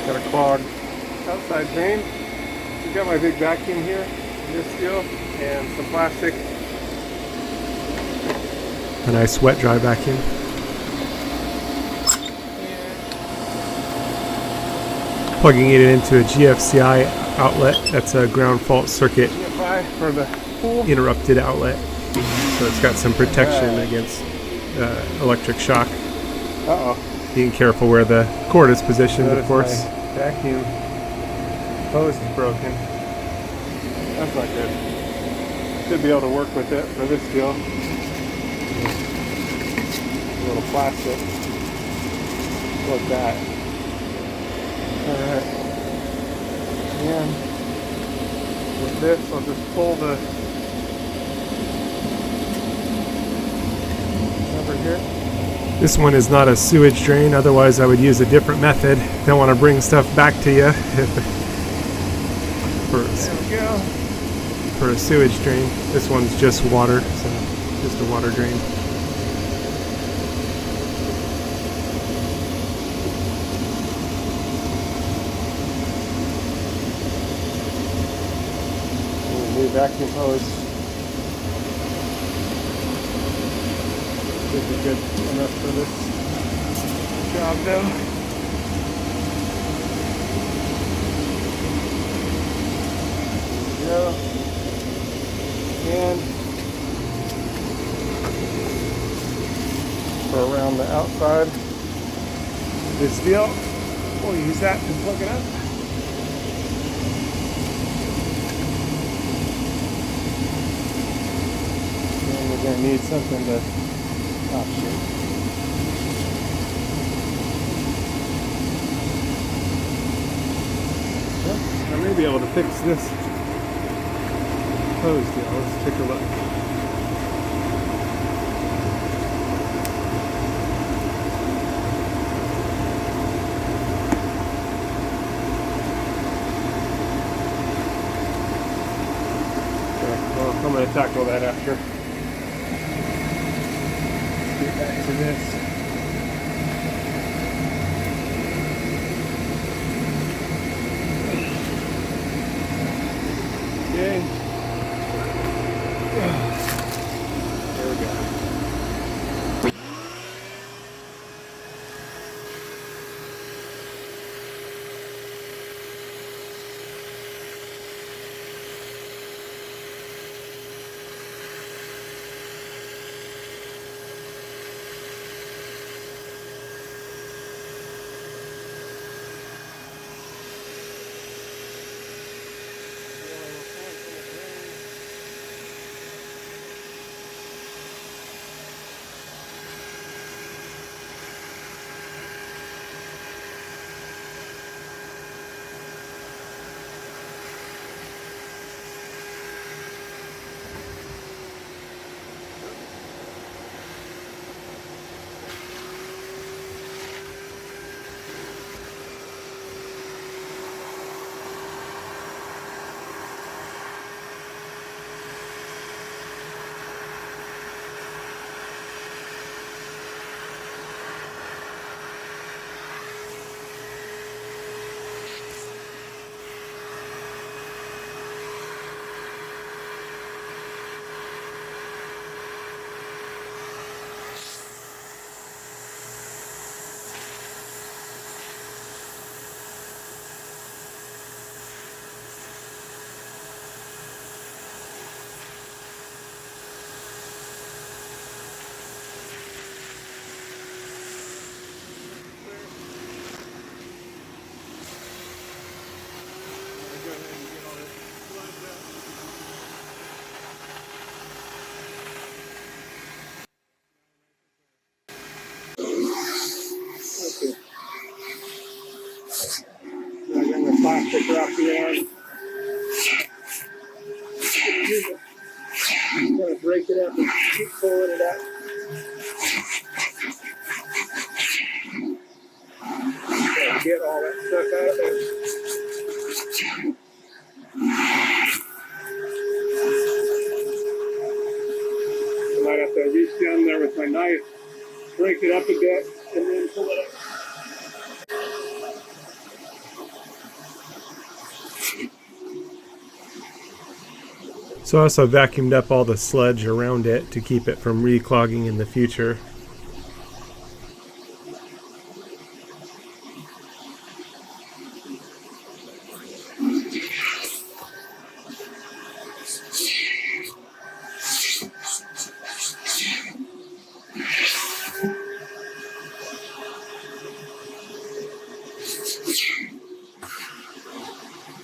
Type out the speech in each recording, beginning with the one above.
Got a clogged outside drain. I've got my big vacuum here, this steel, and some plastic. A nice wet dry vacuum. Plugging it into a GFCI outlet. That's a ground fault circuit for the interrupted outlet. So it's got some protection against electric shock. Being careful where the cord is positioned, of course. Vacuum hose is broken. That's not good. Should be able to work with it for this deal. A little plastic like that. Alright. And with this, I'll just pull the over here. This one is not a sewage drain, otherwise I would use a different method. Don't want to bring stuff back to you for a sewage drain. This one's just water, so just a water drain. New vacuum hose. Should be good enough for this job though. There we go. And for around the outside of this deal, we'll use that to plug it up. And we're going to need something to offshoot. Well, I may be able to fix this hose deal. Let's take a look. Okay, well, I'm going to tackle that after. Get back to this. Okay. There we go. Plastic off the end. I'm going to break it up and keep pulling it up. Get all that stuff out of there. I might have to reach down there with my knife, break it up a bit, and then pull it up. So I also vacuumed up all the sludge around it to keep it from reclogging in the future.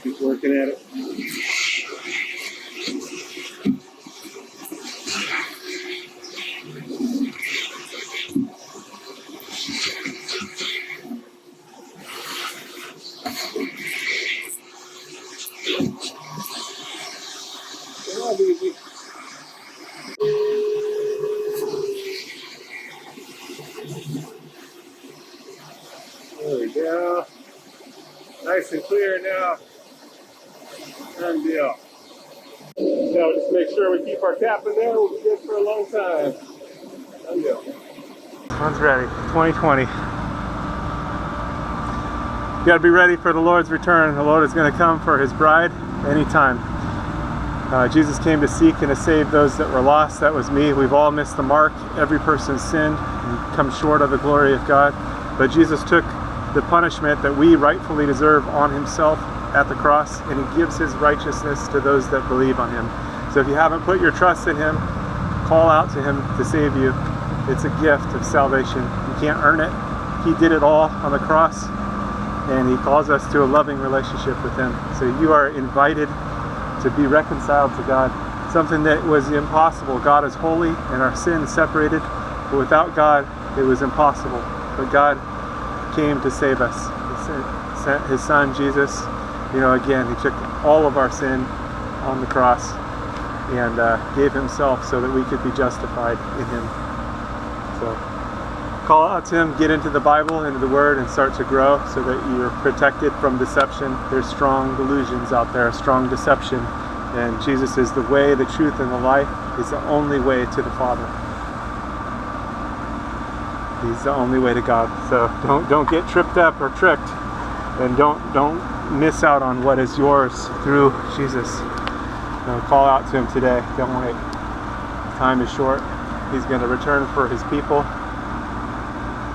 Keep working at it. There we go. Nice and clear now. Done deal. Now just make sure we keep our cap in there. We'll be good for a long time. Done deal. One's ready. 2020. You got to be ready for the Lord's return. The Lord is going to come for His bride anytime. Jesus came to seek and to save those that were lost. That was me. We've all missed the mark. Every person's sinned and come short of the glory of God. But Jesus took the punishment that we rightfully deserve on Himself at the cross, and He gives His righteousness to those that believe on Him. So if you haven't put your trust in Him, call out to Him to save you. It's a gift of salvation. You can't earn it. He did it all on the cross, and He calls us to a loving relationship with Him. So you are invited to be reconciled to God, something that was impossible. God is holy and our sin separated, but without God it was impossible. But God came to save us. He sent His Son Jesus. Again, He took all of our sin on the cross and gave Himself so that we could be justified in Him. So call out to Him, get into the Bible, into the Word, and start to grow so that you're protected from deception. There's strong delusions out there, strong deception, and Jesus is the way, the truth, and the life. He's the only way to the Father. He's the only way to God. So don't get tripped up or tricked, and don't miss out on what is yours through Jesus. Call out to Him today. Don't wait. Time is short. He's going to return for His people.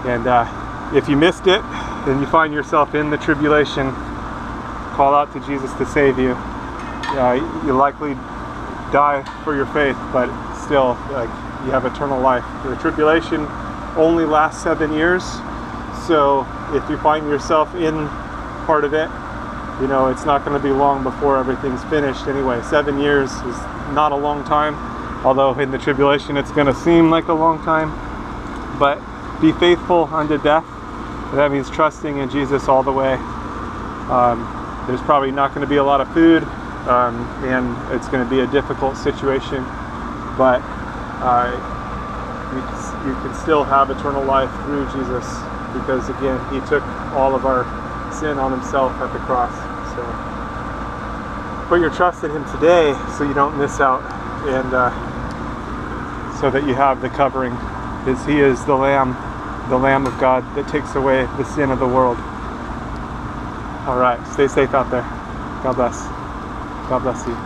And if you missed it and you find yourself in the tribulation, call out to Jesus to save you. You'll likely die for your faith, but still, you have eternal life. The tribulation only lasts 7 years, so if you find yourself in part of it, it's not going to be long before everything's finished anyway. 7 years is not a long time, although in the tribulation it's going to seem like a long time. But be faithful unto death. That means trusting in Jesus all the way. There's probably not going to be a lot of food, and it's going to be a difficult situation, but you can still have eternal life through Jesus, because again, He took all of our sin on Himself at the cross. So put your trust in Him today so you don't miss out, and so that you have the covering, because He is the Lamb of God that takes away the sin of the world. All right, stay safe out there. God bless. God bless you.